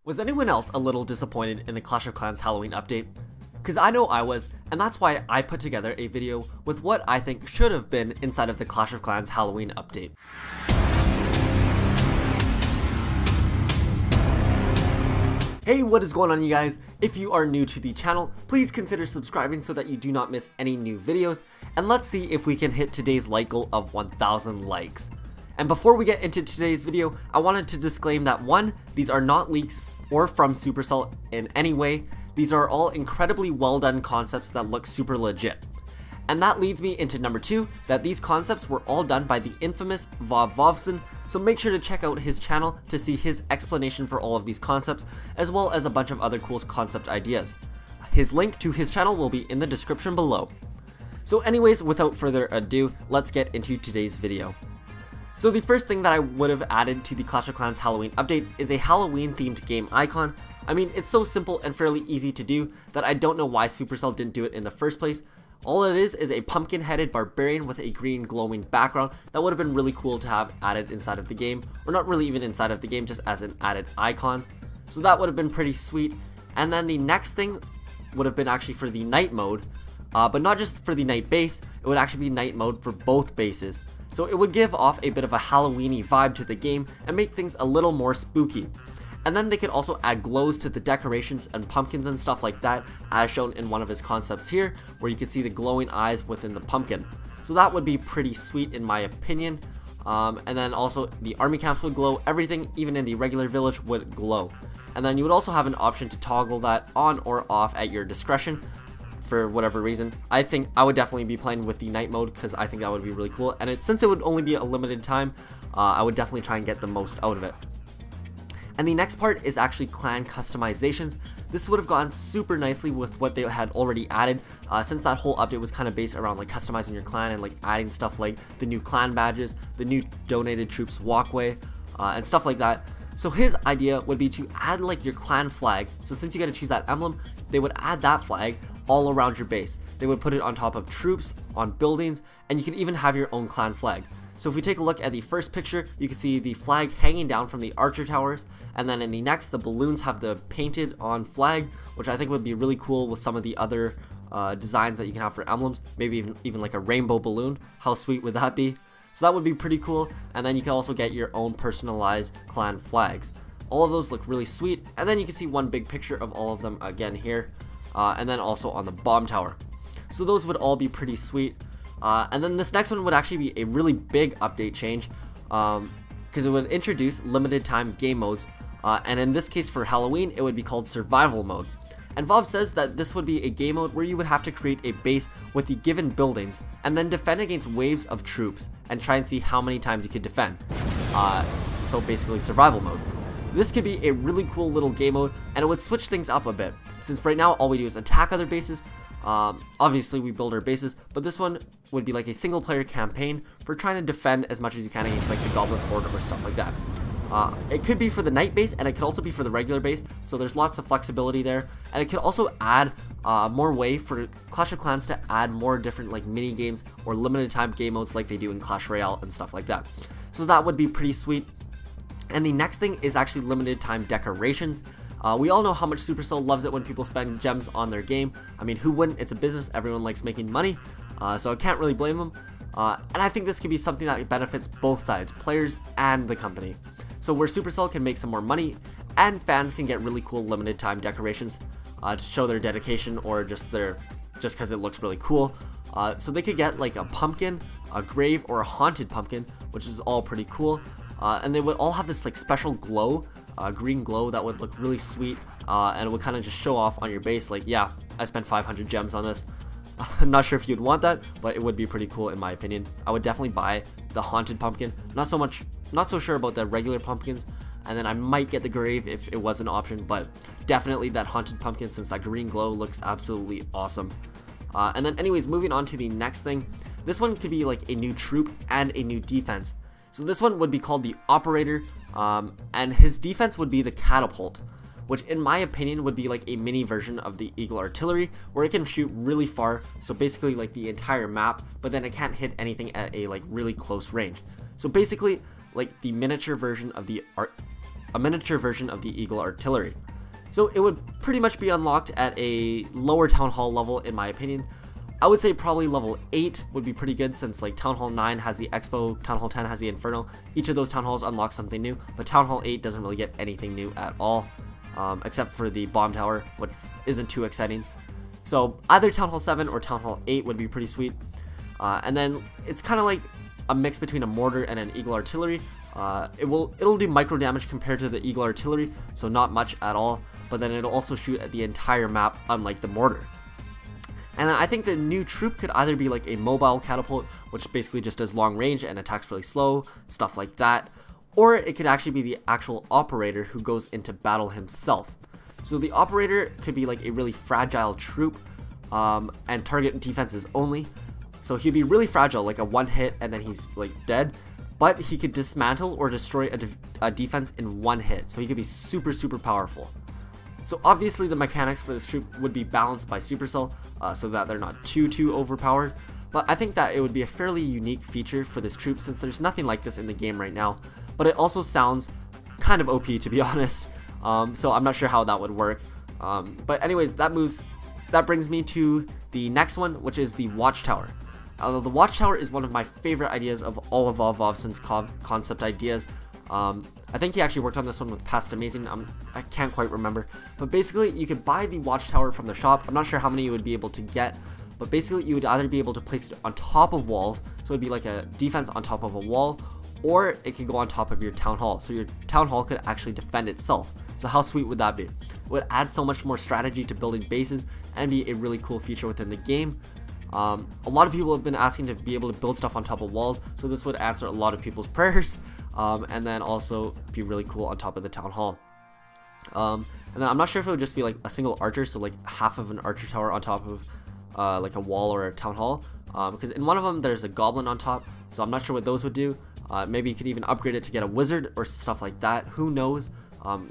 Was anyone else a little disappointed in the Clash of Clans Halloween update? Cause I know I was, and that's why I put together a video with what I think should have been inside of the Clash of Clans Halloween update. Hey, what is going on, you guys? If you are new to the channel, please consider subscribing so that you do not miss any new videos, and let's see if we can hit today's like goal of 1,000 likes. And before we get into today's video, I wanted to disclaim that 1, these are not leaks or from Supercell in any way. These are all incredibly well done concepts that look super legit. And that leads me into number 2, that these concepts were all done by the infamous Vovson, so make sure to check out his channel to see his explanation for all of these concepts, as well as a bunch of other cool concept ideas. His link to his channel will be in the description below. So anyways, without further ado, let's get into today's video. So the first thing that I would have added to the Clash of Clans Halloween update is a Halloween themed game icon. I mean, it's so simple and fairly easy to do that I don't know why Supercell didn't do it in the first place. All it is a pumpkin-headed barbarian with a green glowing background that would have been really cool to have added inside of the game, or not really even inside of the game, just as an added icon. So that would have been pretty sweet. And then the next thing would have been actually for the night mode, but not just for the night base, it would actually be night mode for both bases. So it would give off a bit of a Halloween-y vibe to the game and make things a little more spooky. And then they could also add glows to the decorations and pumpkins and stuff like that, as shown in one of his concepts here, where you can see the glowing eyes within the pumpkin. So that would be pretty sweet in my opinion. And then also the army camps would glow, everything even in the regular village would glow. And then you would also have an option to toggle that on or off at your discretion for whatever reason. I think I would definitely be playing with the night mode because I think that would be really cool. And since it would only be a limited time, I would definitely try and get the most out of it. And the next part is actually clan customizations. This would have gone super nicely with what they had already added, since that whole update was kind of based around like customizing your clan and like adding stuff like the new clan badges, the new donated troops walkway, and stuff like that. So his idea would be to add like your clan flag. So since you got to choose that emblem, they would add that flag all around your base. They would put it on top of troops, on buildings, and you could even have your own clan flag. So if we take a look at the first picture, you can see the flag hanging down from the archer towers, and then in the next, the balloons have the painted on flag, which I think would be really cool with some of the other designs that you can have for emblems, maybe even like a rainbow balloon. How sweet would that be? So that would be pretty cool, and then you can also get your own personalized clan flags. All of those look really sweet, and then you can see one big picture of all of them again here, and then also on the bomb tower. So those would all be pretty sweet. And then this next one would actually be a really big update change, because it would introduce limited time game modes, and in this case for Halloween it would be called survival mode. And Vov says that this would be a game mode where you would have to create a base with the given buildings and then defend against waves of troops and try and see how many times you could defend. So basically survival mode. This could be a really cool little game mode, and it would switch things up a bit, since right now all we do is attack other bases. Obviously we build our bases, but this one would be like a single player campaign for trying to defend as much as you can against like the goblin horde or stuff like that. It could be for the night base, and it could also be for the regular base, so there's lots of flexibility there. And it could also add more way for Clash of Clans to add more different like mini games or limited time game modes like they do in Clash Royale and stuff like that. So that would be pretty sweet. And the next thing is actually limited time decorations. We all know how much Supercell loves it when people spend gems on their game. I mean, who wouldn't? It's a business, everyone likes making money, so I can't really blame them. And I think this could be something that benefits both sides, players and the company. So where Supercell can make some more money, and fans can get really cool limited time decorations to show their dedication, or just because it looks really cool. So they could get like a pumpkin, a grave, or a haunted pumpkin, which is all pretty cool. And they would all have this like special glow, green glow that would look really sweet, and it would kind of just show off on your base like, yeah, I spent 500 gems on this. I'm not sure if you'd want that, but it would be pretty cool in my opinion. I would definitely buy the haunted pumpkin. Not so sure about the regular pumpkins, and then I might get the grave if it was an option, but definitely that haunted pumpkin, since that green glow looks absolutely awesome. And then anyways, moving on to the next thing, this one could be like a new troop and a new defense. So this one would be called the Operator, and his defense would be the Catapult, which in my opinion would be like a mini version of the Eagle Artillery, where it can shoot really far, so basically like the entire map, but then it can't hit anything at a like really close range. So basically like the miniature version of the a miniature version of the Eagle Artillery. So it would pretty much be unlocked at a lower Town Hall level in my opinion. I would say probably level 8 would be pretty good, since like Town Hall 9 has the Expo, Town Hall 10 has the Inferno. Each of those Town Halls unlock something new, but Town Hall 8 doesn't really get anything new at all, except for the Bomb Tower, which isn't too exciting. So either Town Hall 7 or Town Hall 8 would be pretty sweet. And then it's kind of like a mix between a mortar and an Eagle Artillery. It'll do micro damage compared to the Eagle Artillery, so not much at all, but then it'll also shoot at the entire map, unlike the mortar. And I think the new troop could either be like a mobile catapult, which basically just does long range and attacks really slow, stuff like that, or it could actually be the actual operator who goes into battle himself. So the operator could be like a really fragile troop, and target defenses only. So he'd be really fragile, like a one hit and then he's like dead, but he could dismantle or destroy a defense in one hit, so he could be super powerful. So obviously the mechanics for this troop would be balanced by Supercell, so that they're not too overpowered, but I think that it would be a fairly unique feature for this troop, since there's nothing like this in the game right now, but it also sounds kind of OP, to be honest, so I'm not sure how that would work. But anyways, that brings me to the next one, which is the Watchtower. The Watchtower is one of my favorite ideas of all of Volvovson's concept ideas. I think he actually worked on this one with Past Amazing. I can't quite remember, but basically you could buy the Watchtower from the shop. I'm not sure how many you would be able to get, but basically you would either be able to place it on top of walls, so it'd be like a defense on top of a wall, or it could go on top of your Town Hall, so your Town Hall could actually defend itself. So how sweet would that be? It would add so much more strategy to building bases and be a really cool feature within the game. A lot of people have been asking to be able to build stuff on top of walls, so this would answer a lot of people's prayers, and then also be really cool on top of the Town Hall. And then I'm not sure if it would just be like a single archer, so like half of an archer tower on top of like a wall or a Town Hall, because in one of them there's a goblin on top, so I'm not sure what those would do. Maybe you could even upgrade it to get a wizard or stuff like that, who knows.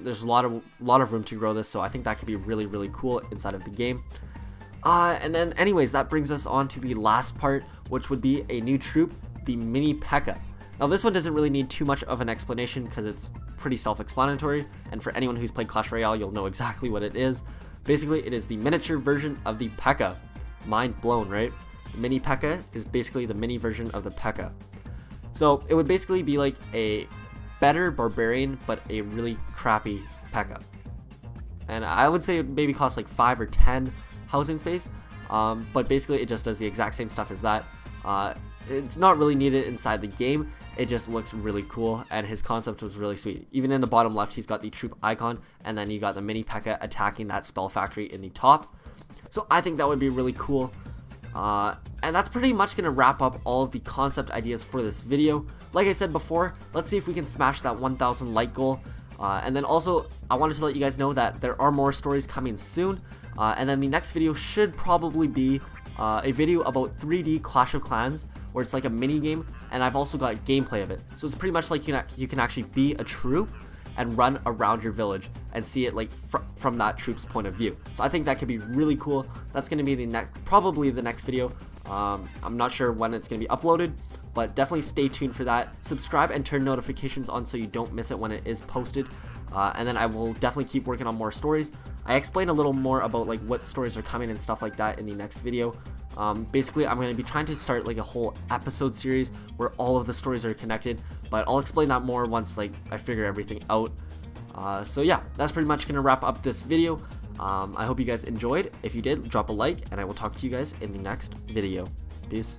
There's a lot of room to grow this, so I think that could be really cool inside of the game. And then anyways, that brings us on to the last part, which would be a new troop, the Mini P.E.K.K.A. Now this one doesn't really need too much of an explanation because it's pretty self-explanatory, and for anyone who's played Clash Royale, you'll know exactly what it is. Basically, it is the miniature version of the P.E.K.K.A. Mind blown, right? The Mini P.E.K.K.A. is basically the mini version of the P.E.K.K.A. So it would basically be like a better barbarian, but a really crappy P.E.K.K.A. And I would say it maybe costs like 5 or 10 housing space, but basically it just does the exact same stuff as that. It's not really needed inside the game, it just looks really cool, and his concept was really sweet. Even in the bottom left, he's got the troop icon, and then you got the Mini P.E.K.K.A. attacking that spell factory in the top. So I think that would be really cool. And that's pretty much going to wrap up all of the concept ideas for this video. Like I said before, let's see if we can smash that 1,000 like goal. And then also, I wanted to let you guys know that there are more stories coming soon. And then the next video should probably be a video about 3D Clash of Clans, where it's like a mini game, and I've also got gameplay of it. So it's pretty much like you can actually be a troop and run around your village and see it like from that troop's point of view. So I think that could be really cool. That's going to be probably the next video. I'm not sure when it's going to be uploaded, but definitely stay tuned for that. Subscribe and turn notifications on so you don't miss it when it is posted. And then I will definitely keep working on more stories. I explain a little more about like what stories are coming and stuff like that in the next video. Basically, I'm going to be trying to start like a whole episode series where all of the stories are connected, but I'll explain that more once like I figure everything out. So yeah, that's pretty much going to wrap up this video. I hope you guys enjoyed. If you did, drop a like, and I will talk to you guys in the next video. Peace.